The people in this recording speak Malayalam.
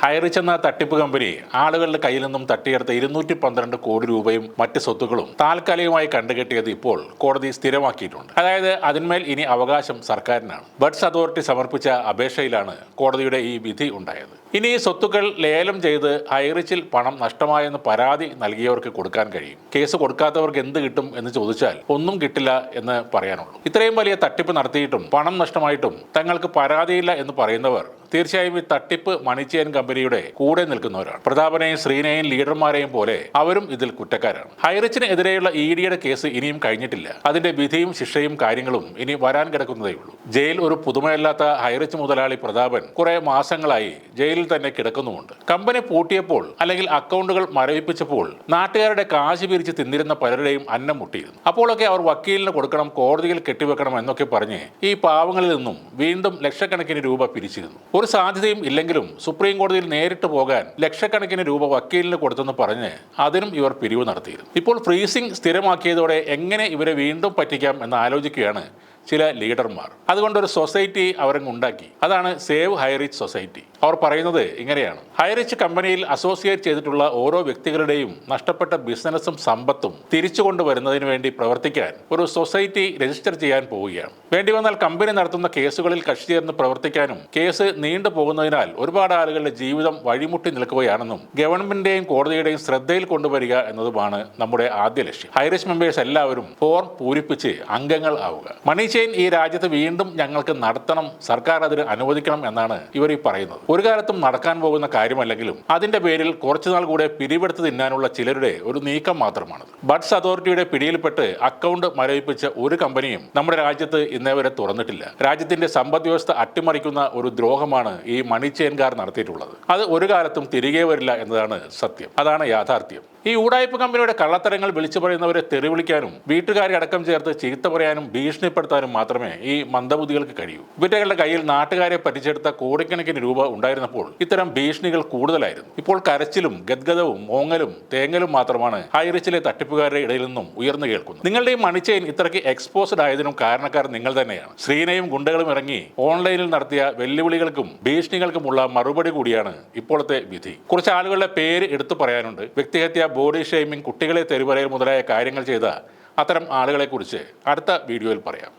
ഹൈറിച്ച് എന്ന തട്ടിപ്പ് കമ്പനി ആളുകളുടെ കയ്യിൽ നിന്നും തട്ടിയെടുത്ത 212 കോടി രൂപയും മറ്റ് സ്വത്തുക്കളും താൽക്കാലികമായി കണ്ടുകെട്ടിയത് ഇപ്പോൾ കോടതി സ്ഥിരമാക്കിയിട്ടുണ്ട്. അതായത് അതിന്മേൽ ഇനി അവകാശം സർക്കാരിനാണ്. ബഡ്സ് അതോറിറ്റി സമർപ്പിച്ച അപേക്ഷയിലാണ് കോടതിയുടെ ഈ വിധി ഉണ്ടായത്. ഇനി ഈ സ്വത്തുക്കൾ ലേലം ചെയ്ത് ഹൈറിച്ചിൽ പണം നഷ്ടമായെന്ന് പരാതി നൽകിയവർക്ക് കൊടുക്കാൻ കഴിയും. കേസ് കൊടുക്കാത്തവർക്ക് എന്ത് കിട്ടും എന്ന് ചോദിച്ചാൽ ഒന്നും കിട്ടില്ല എന്ന് പറയാനുള്ളൂ. ഇത്രയും വലിയ തട്ടിപ്പ് നടത്തിയിട്ടും പണം നഷ്ടമായിട്ടും തങ്ങൾക്ക് പരാതിയില്ല എന്ന് പറയുന്നവർ തീർച്ചയായും ഈ തട്ടിപ്പ് മണി ചെയിൻ കമ്പനിയുടെ കൂടെ നിൽക്കുന്നവരാണ്. പ്രതാപനെയും ശ്രീനെയും ലീഡർമാരെയും പോലെ അവരും ഇതിൽ കുറ്റക്കാരാണ്. ഹൈറിച്ചിന് എതിരെയുള്ള ഇഡിയുടെ കേസ് ഇനിയും കഴിഞ്ഞിട്ടില്ല. അതിന്റെ വിധിയും ശിക്ഷയും കാര്യങ്ങളും ഇനി വരാൻ കിടക്കുന്നതേ ഉള്ളൂ. ജയിൽ ഒരു പുതുമയല്ലാത്ത ഹൈറിച്ച് മുതലാളി പ്രതാപൻ കുറെ മാസങ്ങളായി ജയിലിൽ തന്നെ കിടക്കുന്നുമുണ്ട്. കമ്പനി പൂട്ടിയപ്പോൾ അല്ലെങ്കിൽ അക്കൗണ്ടുകൾ മരവിപ്പിച്ചപ്പോൾ നാട്ടുകാരുടെ കാശ് പിരിച്ച് തിന്നിരുന്ന പലരുടെയും അന്നം മുട്ടിയിരുന്നു. അപ്പോഴൊക്കെ അവർ വക്കീലിന് കൊടുക്കണം, കോടതിയിൽ കെട്ടിവെക്കണം എന്നൊക്കെ പറഞ്ഞ് ഈ പാവങ്ങളിൽ നിന്നും വീണ്ടും ലക്ഷക്കണക്കിന് രൂപ പിരിച്ചിരുന്നു. ഒരു സാധ്യതയും ഇല്ലെങ്കിലും സുപ്രീം കോടതിയിൽ നേരിട്ട് പോകാൻ ലക്ഷക്കണക്കിന് രൂപ വക്കീലിന് കൊടുത്തെന്ന് പറഞ്ഞ് അതിനും ഇവർ പിരിവ് നടത്തിയിരുന്നു. ഇപ്പോൾ ഫ്രീസിംഗ് സ്ഥിരമാക്കിയതോടെ എങ്ങനെ ഇവരെ വീണ്ടും പറ്റിക്കാം എന്ന് ആലോചിക്കുകയാണ് ചില ലീഡർമാർ. അതുകൊണ്ടൊരു സൊസൈറ്റി അവരങ്ങ് ഉണ്ടാക്കി. അതാണ് സേവ് ഹൈറിച്ച് സൊസൈറ്റി. അവർ പറയുന്നത് ഇങ്ങനെയാണ്: ഹൈറിച്ച് കമ്പനിയിൽ അസോസിയേറ്റ് ചെയ്തിട്ടുള്ള ഓരോ വ്യക്തികളുടെയും നഷ്ടപ്പെട്ട ബിസിനസ്സും സമ്പത്തും തിരിച്ചു കൊണ്ടുവരുന്നതിന് വേണ്ടി പ്രവർത്തിക്കാൻ ഒരു സൊസൈറ്റി രജിസ്റ്റർ ചെയ്യാൻ പോവുകയാണ്. വേണ്ടി വന്നാൽ കമ്പനി നടത്തുന്ന കേസുകളിൽ കക്ഷി ചേർന്ന് പ്രവർത്തിക്കാനും കേസ് നീണ്ടു പോകുന്നതിനാൽ ഒരുപാട് ആളുകളുടെ ജീവിതം വഴിമുട്ടി നിൽക്കുകയാണെന്നും ഗവൺമെന്റിന്റെയും കോടതിയുടെയും ശ്രദ്ധയിൽ കൊണ്ടുവരിക എന്നതുമാണ് നമ്മുടെ ആദ്യ ലക്ഷ്യം. ഹൈറിച്ച് മെമ്പേഴ്സ് എല്ലാവരും ഫോം പൂരിപ്പിച്ച് അംഗങ്ങൾ ആവുക. മണി ചെയിൻ ഈ രാജ്യത്ത് വീണ്ടും ഞങ്ങൾക്ക് നടത്തണം, സർക്കാർ അതിന് അനുവദിക്കണം എന്നാണ് ഇവർ ഈ പറയുന്നത്. ഒരു കാലത്തും നടക്കാൻ പോകുന്ന കാര്യമല്ലെങ്കിലും അതിന്റെ പേരിൽ കുറച്ചുനാൾ കൂടെ പിരിവെടുത്ത് തിന്നാനുള്ള ചിലരുടെ ഒരു നീക്കം മാത്രമാണ്. ബഡ്സ് അതോറിറ്റിയുടെ പിടിയിൽപ്പെട്ട് അക്കൗണ്ട് മരവിപ്പിച്ച ഒരു കമ്പനിയും നമ്മുടെ രാജ്യത്ത് ഇന്നേ വരെ തുറന്നിട്ടില്ല. രാജ്യത്തിന്റെ സമ്പദ് വ്യവസ്ഥ അട്ടിമറിക്കുന്ന ഒരു ദ്രോഹമാണ് ഈ മണി ചെയിൻകാർ നടത്തിയിട്ടുള്ളത്. അത് ഒരു കാലത്തും തിരികെ വരില്ല എന്നതാണ് സത്യം. അതാണ് യാഥാർത്ഥ്യം. ഈ ഊടായ്പ കമ്പനിയുടെ കള്ളത്തരങ്ങൾ വിളിച്ചു പറയുന്നവരെ തെറിവിളിക്കാനും വീട്ടുകാരെ അടക്കം ചേർത്ത് ചീത്ത പറയാനും ഭീഷണിപ്പെടുത്താനും മാത്രമേ ഈ മന്ദബുദ്ധികൾക്ക് കഴിയൂ. ഇവരുടെ കയ്യിൽ നാട്ടുകാരെ പറ്റിച്ചെടുത്ത കോടിക്കണക്കിന് രൂപ ഉണ്ടായിരുന്നപ്പോൾ ഇത്തരം ഭീഷണികൾ കൂടുതലായിരുന്നു. ഇപ്പോൾ കരച്ചിലും ഗദ്ഗതവും മോങ്ങലും തേങ്ങലും മാത്രമാണ് ഹൈറിച്ചിലെ തട്ടിപ്പുകാരുടെ ഇടയിൽ നിന്നും ഉയർന്നു കേൾക്കുന്നത്. നിങ്ങളുടെ ഈ മണി ചെയിൻ ഇത്രയ്ക്ക് എക്സ്പോസ്ഡ് ആയതിനും കാരണക്കാർ നിങ്ങൾ തന്നെയാണ്. ശ്രീനയും ഗുണ്ടകളും ഇറങ്ങി ഓൺലൈനിൽ നടത്തിയ വെല്ലുവിളികൾക്കും ഭീഷണികൾക്കുമുള്ള മറുപടി കൂടിയാണ് ഇപ്പോഴത്തെ വിധി. കുറച്ച് ആളുകളുടെ പേര് എടുത്തു പറയാനുണ്ട്. വ്യക്തിഹത്യ, ബോഡി ഷെയ്മിംഗ്, കുട്ടികളെ തെരുവരയിൽ മുതലായ കാര്യങ്ങൾ ചെയ്ത അത്തരം ആളുകളെക്കുറിച്ച് അടുത്ത വീഡിയോയിൽ പറയാം.